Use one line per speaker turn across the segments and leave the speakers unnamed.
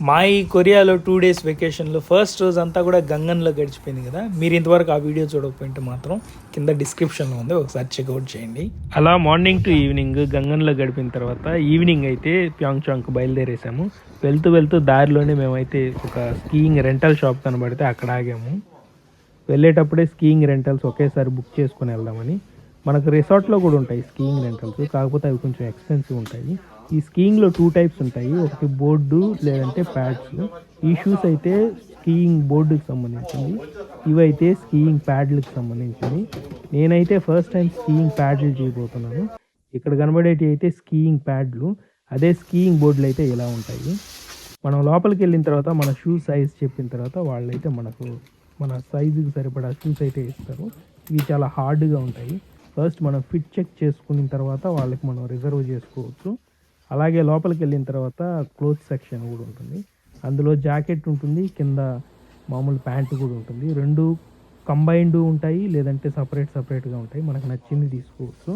మా ఈ కొరియాలో 2 days వెకేషన్లో ఫస్ట్ రోజు అంతా కూడా గంగన్లో గడిచిపోయింది కదా. మీరు ఇంతవరకు ఆ వీడియో చూడకపోయింటే మాత్రం కింద డిస్క్రిప్షన్లో ఉంది, ఒకసారి చెక్అవుట్ చేయండి. అలా మార్నింగ్ టు ఈవినింగ్ గంగన్లో గడిపిన తర్వాత ఈవినింగ్ అయితే ప్యాంగ్చాంగ్కి బయలుదేరేసాము. వెళ్తూ దారిలోనే మేమైతే ఒక స్కీయింగ్ రెంటల్ షాప్ కనబడితే అక్కడ ఆగాము. వెళ్ళేటప్పుడే స్కీయింగ్ రెంటల్స్ ఒకేసారి బుక్ చేసుకుని వెళ్దామని. మనకు రిసార్ట్లో కూడా ఉంటాయి స్కీయింగ్ రెంటల్స్, కాకపోతే అవి కొంచెం ఎక్స్పెన్సివ్ ఉంటాయి. ఈ స్కీయింగ్లో 2 types ఉంటాయి, ఒకటి బోర్డు లేదంటే ప్యాడ్స్. ఈ షూస్ అయితే స్కీయింగ్ బోర్డుకి సంబంధించింది, ఇవైతే స్కీయింగ్ ప్యాడ్లకు సంబంధించింది. నేనైతే ఫస్ట్ టైం స్కీయింగ్ ప్యాడ్లు చేయబోతున్నాను. ఇక్కడ కనబడేటి అయితే స్కీయింగ్ ప్యాడ్లు, అదే స్కీయింగ్ బోర్డులు అయితే ఇలా ఉంటాయి. మనం లోపలికి వెళ్ళిన తర్వాత మన షూ సైజ్ చెప్పిన తర్వాత వాళ్ళైతే మనకు మన సైజుకి సరిపడా షూస్ అయితే ఇస్తారు. ఇవి చాలా హార్డ్గా ఉంటాయి. ఫస్ట్ మనం ఫిట్ చెక్ చేసుకున్న తర్వాత వాళ్ళకి మనం రిజర్వ్ చేసుకోవచ్చు. అలాగే లోపలికి వెళ్ళిన తర్వాత క్లోత్ సెక్షన్ కూడా ఉంటుంది, అందులో జాకెట్ ఉంటుంది, కింద మామూలు ప్యాంటు కూడా ఉంటుంది. 2 కంబైన్డ్ ఉంటాయి, లేదంటే సపరేట్గా ఉంటాయి. మనకు నచ్చింది తీసుకోవచ్చు.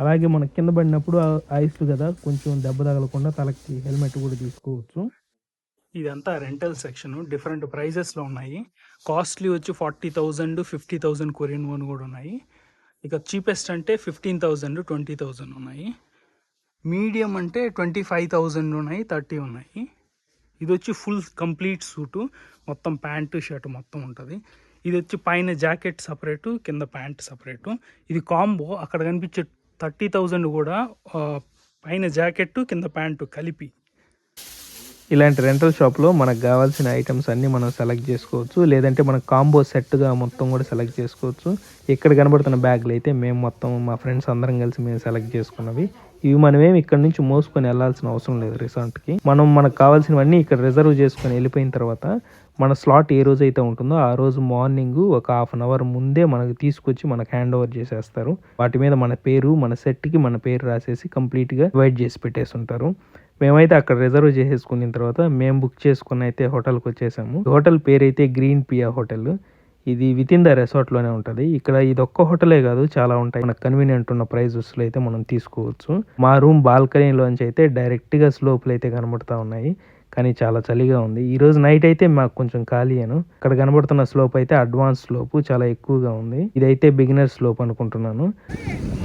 అలాగే మనకు కింద పడినప్పుడు ఐస్ కదా, కొంచెం దెబ్బ తగలకుండా తలకి హెల్మెట్ కూడా తీసుకోవచ్చు. ఇదంతా రెంటల్ సెక్షన్, డిఫరెంట్ ప్రైజెస్లో ఉన్నాయి. కాస్ట్లీ వచ్చి 40,000 50,000 కొరియన్ వన్ కూడా ఉన్నాయి. ఇక చీపెస్ట్ అంటే 15,000 20,000 ఉన్నాయి. మీడియం అంటే 25,000 ఉన్నాయి, 30 ఉన్నాయి. ఇది వచ్చి ఫుల్ కంప్లీట్ సూటు, మొత్తం ప్యాంటు షర్ట్ మొత్తం ఉంటుంది. ఇది వచ్చి పైన జాకెట్ సపరేటు, కింద ప్యాంట్ సపరేటు. ఇది కాంబో. అక్కడ కనిపించే 30,000 కూడా పైన జాకెట్ కింద ప్యాంటు కలిపి. ఇలాంటి రెంటల్ షాప్లో మనకు కావాల్సిన ఐటమ్స్ అన్నీ మనం సెలెక్ట్ చేసుకోవచ్చు, లేదంటే మనకు కాంబో సెట్గా మొత్తం కూడా సెలెక్ట్ చేసుకోవచ్చు. ఇక్కడ కనబడుతున్న బ్యాగ్లు అయితే మేము మొత్తం మా ఫ్రెండ్స్ అందరం కలిసి మేము సెలెక్ట్ చేసుకున్నవి. ఇవి మనమేమి ఇక్కడ నుంచి మోసుకొని వెళ్ళాల్సిన అవసరం లేదు రిసార్ట్కి. మనకు కావాల్సినవన్నీ ఇక్కడ రిజర్వ్ చేసుకొని వెళ్ళిపోయిన తర్వాత మన స్లాట్ ఏ రోజు అయితే ఉంటుందో ఆ రోజు మార్నింగ్ ఒక 1/2 hour ముందే మనకు తీసుకొచ్చి మనకు హ్యాండ్ ఓవర్ చేసేస్తారు. వాటి మీద మన పేరు, మన సెట్కి మన పేరు రాసేసి కంప్లీట్గా డివైడ్ చేసి పెట్టేసి ఉంటారు. మేమైతే అక్కడ రిజర్వ్ చేసేసుకున్న తర్వాత మేము బుక్ చేసుకుని అయితే హోటల్కి వచ్చేసాము. హోటల్ పేరు అయితే గ్రీన్ పియా హోటల్. ఇది విత్ ఇన్ ద రెసార్ట్లోనే ఉంటుంది. ఇక్కడ ఇది ఒక్క హోటలే కాదు, చాలా ఉంటాయి. మనకు కన్వీనియంట్ ఉన్న ప్రైజెస్లో అయితే మనం తీసుకోవచ్చు. మా రూమ్ బాల్కనీలోంచి అయితే డైరెక్ట్గా స్లోపులు అయితే కనబడుతూ ఉన్నాయి, కానీ చాలా చలిగా ఉంది. ఈ రోజు నైట్ అయితే మాకు కొంచెం ఖాళీయేను. ఇక్కడ కనబడుతున్న స్లోప్ అయితే అడ్వాన్స్ స్లోప్, చాలా ఎక్కువగా ఉంది. ఇదైతే బిగినర్ స్లోప్ అనుకుంటున్నాను.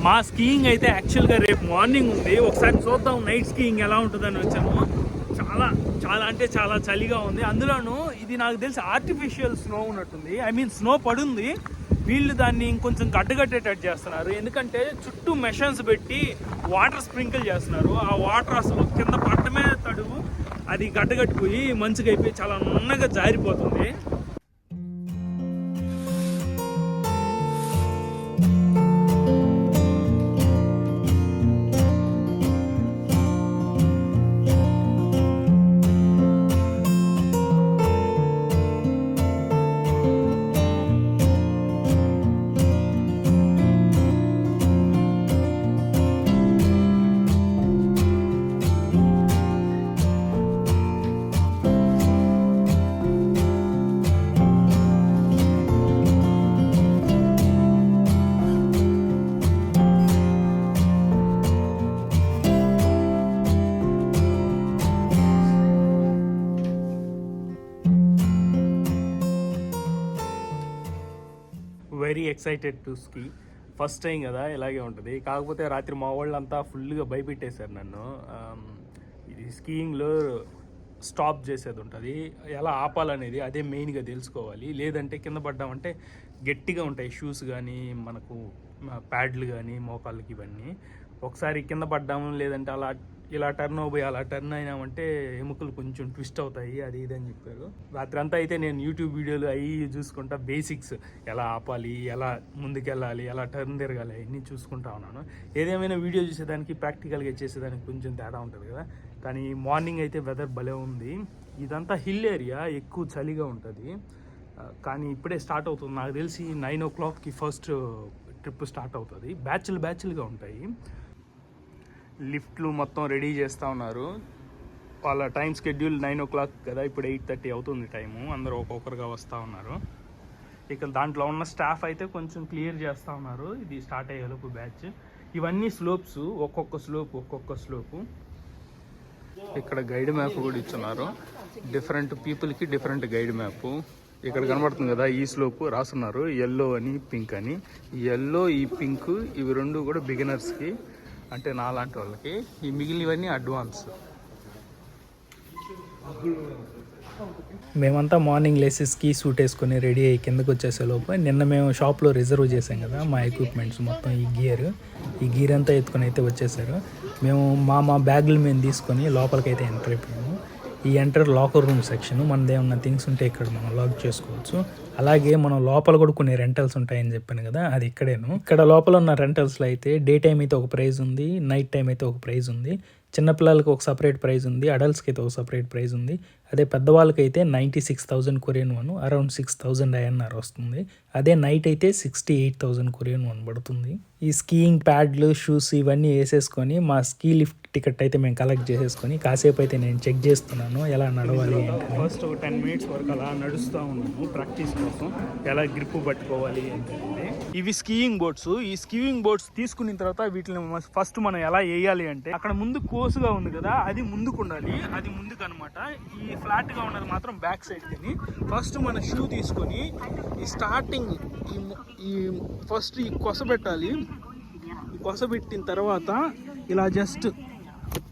మా స్కీయింగ్ అయితే యాక్చువల్గా రేపు మార్నింగ్ ఉంది, ఒకసారి చూద్దాం నైట్ స్కీయింగ్ ఎలా ఉంటుందని వచ్చాము. చాలా అంటే చాలా చలిగా ఉంది. అందులోనూ ఇది నాకు తెలిసి ఆర్టిఫిషియల్ స్నో ఉన్నట్టుంది. ఐ మీన్ స్నో పడుంది, వీళ్ళు దాన్ని ఇంకొంచెం గడ్డగట్టేటట్టు చేస్తున్నారు. ఎందుకంటే చుట్టూ మెషన్స్ పెట్టి వాటర్ స్ప్రింకిల్ చేస్తున్నారు. ఆ వాటర్ అసలు కింద పట్టమే తడువు, అది గడ్డగట్టిపోయి మంచిగా అయిపోయి చాలా నున్నగా జారిపోతుంది. Very excited to ski. First time కదా, ఇలాగే ఉంటుంది. కాకపోతే రాత్రి మా వాళ్ళంతా ఫుల్గా భయపెట్టేశారు నన్ను. ఇది స్కీయింగ్లో స్టాప్ చేసేది ఉంటుంది, ఎలా ఆపాలనేది అదే మెయిన్గా తెలుసుకోవాలి. లేదంటే కింద పడ్డామంటే గట్టిగా ఉంటాయి షూస్ కానీ, మనకు ప్యాడ్లు కానీ, మోకాళ్ళకి ఇవన్నీ. ఒకసారి కింద పడ్డాము, లేదంటే ఇలా టర్న్ అయిపోయి అలా టర్న్ అయినామంటే ఎముకలు కొంచెం ట్విస్ట్ అవుతాయి, అది ఇది అని చెప్పారు. రాత్రి అంతా అయితే నేను యూట్యూబ్ వీడియోలు అవి చూసుకుంటా, బేసిక్స్ ఎలా ఆపాలి, ఎలా ముందుకెళ్ళాలి, ఎలా టర్న్ తిరగాలి అన్నీ చూసుకుంటా ఉన్నాను. ఏదేమైనా వీడియో చూసేదానికి ప్రాక్టికల్గా చేసేదానికి కొంచెం తేడా ఉంటుంది కదా. కానీ మార్నింగ్ అయితే వెదర్ భలే ఉంది. ఇదంతా హిల్ ఏరియా, ఎక్కువ చలిగా ఉంటుంది. కానీ ఇప్పుడే స్టార్ట్ అవుతుంది. నాకు తెలిసి 9 o'clockకి ఫస్ట్ ట్రిప్ స్టార్ట్ అవుతుంది. బ్యాచ్లుగా ఉంటాయి. లిఫ్ట్లు మొత్తం రెడీ చేస్తూ ఉన్నారు. వాళ్ళ టైం షెడ్యూల్ 9 o'clock కదా, ఇప్పుడు 8:30 అవుతుంది టైము. అందరూ ఒక్కొక్కరుగా వస్తూ ఉన్నారు. ఇక దాంట్లో ఉన్న స్టాఫ్ అయితే కొంచెం క్లియర్ చేస్తూ ఉన్నారు, ఇది స్టార్ట్ అయ్యేలోపు బ్యాచ్. ఇవన్నీ స్లోప్స్, ఒక్కొక్క స్లోపు. ఇక్కడ గైడ్ మ్యాప్ కూడా ఇస్తున్నారు.
డిఫరెంట్ పీపుల్కి డిఫరెంట్ గైడ్ మ్యాప్. ఇక్కడ కనబడుతుంది కదా, ఈ స్లోప్ రాస్తున్నారు ఎల్లో అని పింక్ అని. ఈ ఎల్లో ఈ పింక్ ఇవి రెండు కూడా బిగినర్స్కి, అంటే నాలాంటి వాళ్ళకి. ఈ మిగిలినవన్నీ అడ్వాన్స్.
మేమంతా మార్నింగ్ లేసి స్కీ సూట్ వేసుకొని రెడీ అయ్యి కిందకు వచ్చేసే లోపు నిన్న మేము షాప్లో రిజర్వ్ చేసాం కదా మా ఎక్విప్మెంట్స్ మొత్తం, ఈ గీర్ అంతా ఎత్తుకొని అయితే వచ్చేసారు. మేము మా బ్యాగులు మేము తీసుకొని లోపలికైతే ఎంటర్ అయిపోయాము. ఈ ఎంటర్ లాకర్ రూమ్ సెక్షన్. మనది ఏమన్నా థింగ్స్ ఉంటే ఇక్కడ మనం లాక్ చేసుకోవచ్చు. అలాగే మనం లోపల కూడా కొన్ని రెంటల్స్ ఉంటాయని చెప్పాను కదా, అది ఇక్కడేను. ఇక్కడ లోపల ఉన్న రెంటల్స్లో అయితే డే టైం అయితే ఒక ప్రైస్ ఉంది, నైట్ టైం అయితే ఒక ప్రైస్ ఉంది. చిన్నపిల్లలకి ఒక సపరేట్ ప్రైస్ ఉంది, అడల్ట్స్కి అయితే ఒక సపరేట్ ప్రైస్ ఉంది. అదే పెద్దవాళ్ళకైతే 96,000 కొరియన్ వన్, అరౌండ్ 6,000 INR వస్తుంది. అదే నైట్ అయితే 68,000 కొరియన్ వన్ పడుతుంది. ఈ స్కీయింగ్ ప్యాడ్లు, షూస్ ఇవన్నీ వేసేసుకొని మా స్కీ లిఫ్ట్ టికెట్ అయితే మేము కలెక్ట్ చేసేసుకొని కాసేపు అయితే నేను చెక్ చేస్తున్నాను ఎలా నడవాలి అంటే.
ఫస్ట్ ఒక 10 minutes వరకు అలా నడుస్తూ ఉన్నాను ప్రాక్టీస్ కోసం, ఎలా గ్రిప్ పట్టుకోవాలి అంటే. ఇవి స్కీయింగ్ బోర్డ్స్. ఈ స్కీయింగ్ బోర్డ్స్ తీసుకున్న తర్వాత వీటిని ఫస్ట్ మనం ఎలా వేయాలి అంటే, అక్కడ ముందు కోసుగా ఉంది కదా, అది ముందుకు ఉండాలి, అది ముందుకు అనమాట. ఈ ఫ్లాట్గా ఉన్నది మాత్రం బ్యాక్ సైడ్ కిని. ఫస్ట్ మన షూ తీసుకొని ఈ స్టార్టింగ్ ఈ ఫస్ట్ ఈ కొస పెట్టాలి. ఈ కొస పెట్టిన తర్వాత ఇలా జస్ట్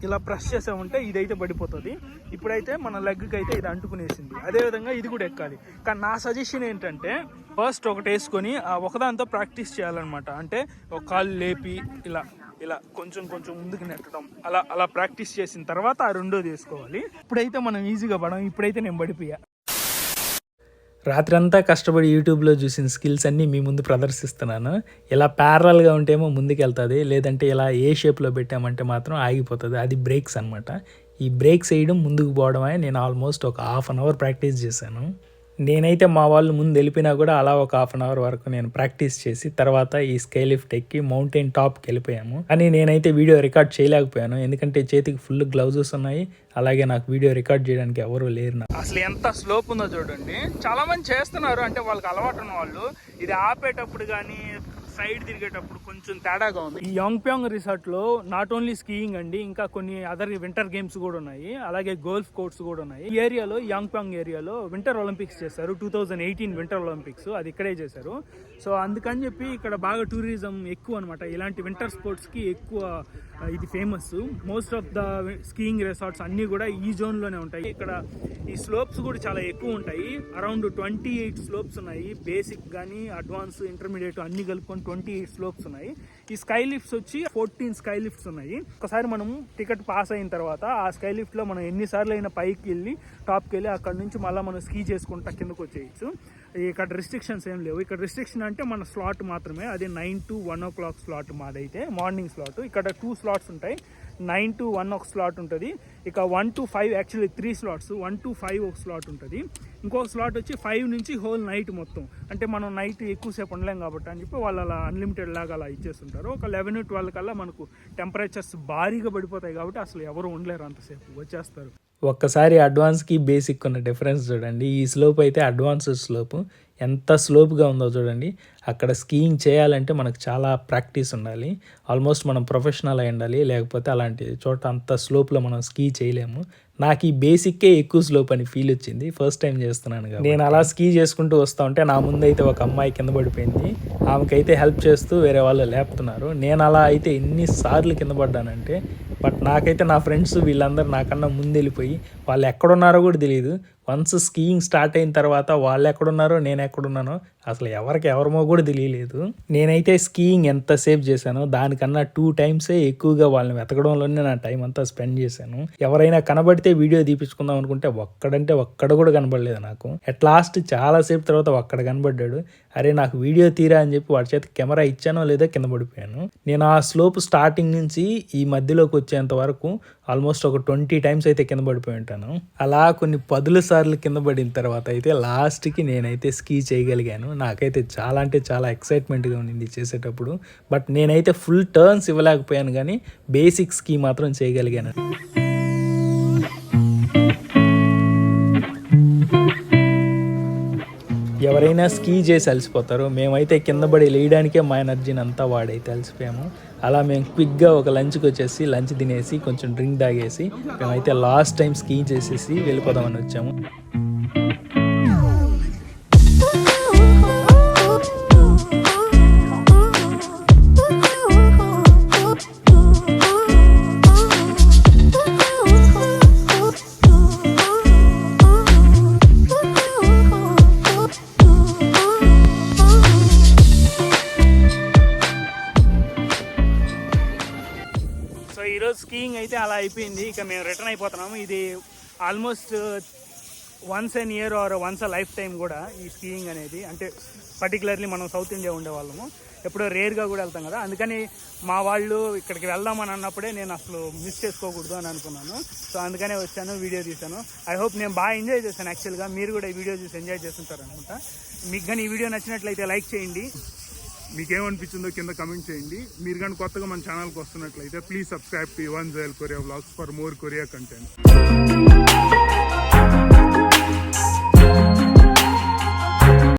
ఇలా ప్రెస్ చేసామంటే ఇదైతే పడిపోతుంది. ఇప్పుడైతే మన లెగ్కి అయితే ఇది అంటుకునేసింది. అదేవిధంగా ఇది కూడా ఎక్కాలి. కానీ నా సజెషన్ ఏంటంటే, ఫస్ట్ ఒకటి వేసుకొని ఆ ఒకదాంతో ప్రాక్టీస్ చేయాలన్నమాట. అంటే ఒక కాలు లేపి ఇలా ఇలా కొంచెం ముందుకు నెట్టడం, అలా ప్రాక్టీస్ చేసిన తర్వాత ఆ రెండోది వేసుకోవాలి. ఇప్పుడైతే మనం ఈజీగా పడం. ఇప్పుడైతే నేను పడిపోయా. రాత్రంతా కష్టపడి యూట్యూబ్లో చూసిన స్కిల్స్ అన్నీ మీ ముందు ప్రదర్శిస్తున్నాను. ఇలా ప్యారలల్గా ఉంటేమో ముందుకెళ్తుంది, లేదంటే ఇలా ఏ షేప్లో పెట్టామంటే మాత్రం ఆగిపోతుంది. అది బ్రేక్స్ అనమాట. ఈ బ్రేక్స్ వేయడం, ముందుకు పోవడమే నేను ఆల్మోస్ట్ ఒక 1/2 hour ప్రాక్టీస్ చేశాను. నేనైతే మా వాళ్ళు ముందు వెళ్ళిపోయినా కూడా అలా ఒక 1/2 hour వరకు నేను ప్రాక్టీస్ చేసి తర్వాత ఈ స్కై లిఫ్ట్ ఎక్కి మౌంటైన్ టాప్కి వెళ్ళిపోయాము. అని నేనైతే వీడియో రికార్డ్ చేయలేకపోయాను, ఎందుకంటే చేతికి ఫుల్ గ్లౌజెస్ ఉన్నాయి. అలాగే నాకు వీడియో రికార్డ్ చేయడానికి ఎవరు లేరు. అసలు ఎంత స్లోప్ ఉందో చూడండి. చాలా మంది చేస్తున్నారు, అంటే వాళ్ళకి అలవాటు ఉన్న వాళ్ళు. ఇది ఆపేటప్పుడు కానీ సైడ్ తిరిగేటప్పుడు కొంచెం తేడాగా ఉంది. ఈ యాంగ్ప్యాంగ్ రిసార్ట్ లో నాట్ ఓన్లీ స్కీయింగ్ అండి, ఇంకా కొన్ని అదర్ వింటర్ గేమ్స్ కూడా ఉన్నాయి. అలాగే గోల్ఫ్ కోర్ట్స్ కూడా ఉన్నాయి. ఈ ఏరియాలో, యాంగ్ప్యాంగ్ ఏరియాలో వింటర్ ఒలింపిక్స్ చేశారు. 2018 వింటర్ ఒలింపిక్స్ అది ఇక్కడే చేశారు. సో అందుకని చెప్పి ఇక్కడ బాగా టూరిజం ఎక్కువ అనమాట. ఇలాంటి వింటర్ స్పోర్ట్స్ కి ఎక్కువ ఇది famous. Most of the skiing resorts అన్ని కూడా ఈ జోన్ లోనే ఉంటాయి. ఇక్కడ ఈ స్లోప్స్ కూడా చాలా ఎక్కువ ఉంటాయి. అరౌండ్ 28 స్లోప్స్ ఉన్నాయి. బేసిక్ కానీ అడ్వాన్స్, ఇంటర్మీడియట్ అన్ని కలుపుకొని 28 స్లోప్స్ ఉన్నాయి. ఈ స్కై లిఫ్ట్స్ వచ్చి 14 స్కై లిఫ్ట్స్ ఉన్నాయి. ఒకసారి మనం టికెట్ పాస్ అయిన తర్వాత ఆ స్కై లిఫ్ట్ లో మనం ఎన్నిసార్లు అయినా పైకి వెళ్ళి టాప్కి వెళ్ళి అక్కడ నుంచి మళ్ళీ మనం స్కీ చేసుకుంటా కిందకు వచ్చేయచ్చు. ఇక్కడ రిస్ట్రిక్షన్స్ ఏం లేవు. ఇక్కడ రిస్ట్రిక్షన్ అంటే మన స్లాట్ మాత్రమే. అదే 9 to 1 o'clock స్లాట్ మాదైతే, మార్నింగ్ స్లాట్. ఇక్కడ 2 slots ఉంటాయి. 9 to 1 ఒక స్లాట్ ఉంటుంది. ఇక 1 to 5 యాక్చువల్లీ 3 slots. 1 to 5 ఒక స్లాట్ ఉంటుంది. ఇంకొక స్లాట్ వచ్చి 5 నుంచి హోల్ నైట్ మొత్తం. అంటే మనం నైట్ ఎక్కువసేపు ఉండలేం కాబట్టి అని చెప్పి వాళ్ళు అలా అన్లిమిటెడ్ లాగా అలా ఇచ్చేస్తుంటారు. ఒక 11-12 కల్లా మనకు టెంపరేచర్స్ భారీగా పడిపోతాయి కాబట్టి అసలు ఎవరు ఉండలేరు, అంతసేపు వచ్చేస్తారు. ఒక్కసారి అడ్వాన్స్కి బేసిక్ ఉన్న డిఫరెన్స్ చూడండి. ఈ స్లోప్ అయితే అడ్వాన్స్డ్ స్లోప్. ఎంత స్లోప్గా ఉందో చూడండి. అక్కడ స్కీయింగ్ చేయాలంటే మనకు చాలా ప్రాక్టీస్ ఉండాలి. ఆల్మోస్ట్ మనం ప్రొఫెషనల్ అయి ఉండాలి, లేకపోతే అలాంటి చోట అంత స్లోప్లో మనం స్కీ చేయలేము. నాకు ఈ బేసిక్కే ఎక్కువ స్లోప్ అని ఫీల్ వచ్చింది ఫస్ట్ టైం చేస్తున్నాను కాబట్టి. నేను అలా స్కీ చేసుకుంటూ వస్తూ ఉంటే నా ముందైతే ఒక అమ్మాయి కింద పడిపోయింది. ఆమెకైతే హెల్ప్ చేస్తూ వేరే వాళ్ళు లేపుతున్నారు. నేను అలా అయితే ఎన్నిసార్లు కింద పడ్డానంటే, బట్ నాకైతే నా ఫ్రెండ్స్ వీళ్ళందరూ నాకన్నా ముందు వెళ్ళిపోయి వాళ్ళు ఎక్కడున్నారో కూడా తెలియదు. వన్స్ స్కీయింగ్ స్టార్ట్ అయిన తర్వాత వాళ్ళు ఎక్కడున్నారో నేను ఎక్కడున్నానో అసలు ఎవరమో కూడా తెలియలేదు. నేనైతే స్కీయింగ్ ఎంతసేపు చేశానో దానికన్నా 2 times ఎక్కువగా వాళ్ళని వెతకడంలోనే నా టైం అంతా స్పెండ్ చేశాను. ఎవరైనా కనబడితే వీడియో తీపించుకుందాం అనుకుంటే ఒక్కడ కూడా కనబడలేదు నాకు. అట్ లాస్ట్ చాలాసేపు తర్వాత ఒక్కడ కనబడ్డాడు. అరే నాకు వీడియో తీరా అని చెప్పి వాడి చేతి కెమెరా ఇచ్చానో లేదో కింద పడిపోయాను. నేను ఆ స్లోప్ స్టార్టింగ్ నుంచి ఈ మధ్యలోకి వచ్చేంత వరకు ఆల్మోస్ట్ ఒక 20 times అయితే కింద పడిపోయి ఉంటాను. అలా కొన్ని 10 సార్లు కింద పడిన తర్వాత అయితే లాస్ట్కి నేనైతే స్కీ చేయగలిగాను. నాకైతే చాలా అంటే చాలా ఎక్సైట్మెంట్గా ఉండింది చేసేటప్పుడు. బట్ నేనైతే ఫుల్ టర్న్స్ ఇవ్వలేకపోయాను, కానీ బేసిక్ స్కీ మాత్రం చేయగలిగాను. ఎవరైనా స్కీ చేసి అలసిపోతారు, మేమైతే కింద పడి లేయడానికే మా ఎనర్జీని అంతా వాడైతే అలసిపోయాము. అలా మేము క్విక్గా ఒక లంచ్కి వచ్చేసి లంచ్ తినేసి కొంచెం డ్రింక్ తాగేసి మేమైతే లాస్ట్ టైం స్కీ చేసేసి వెళ్ళిపోదామని వచ్చాము.
సో ఈరోజు స్కీయింగ్ అయితే అలా అయిపోయింది. ఇక మేము రిటర్న్ అయిపోతున్నాము. ఇది almost once in year or once a lifetime కూడా ఈ స్కీయింగ్ అనేది. అంటే పర్టికులర్లీ మనం సౌత్ ఇండియా ఉండేవాళ్ళము, ఎప్పుడో రేర్గా కూడా వెళ్తాం కదా. అందుకని మా వాళ్ళు ఇక్కడికి వెళ్దామని అన్నప్పుడే నేను అసలు మిస్ చేసుకోకూడదు అని అనుకున్నాను. సో అందుకనే వచ్చాను, వీడియో తీశాను. ఐ హోప్ నేను బాగా ఎంజాయ్ చేశాను. యాక్చువల్గా మీరు కూడా ఈ వీడియో చూసి ఎంజాయ్ చేస్తుంటారు అనుకుంటా. మీకు కానీ ఈ వీడియో నచ్చినట్లయితే లైక్ చేయండి.
మీకేమనిపించిందో కింద కమెంట్ చేయండి. మీరు కానీ కొత్తగా మన ఛానల్కి వస్తున్నట్లయితే please subscribe to Yuvan Joel Korea vlogs for more Korea content.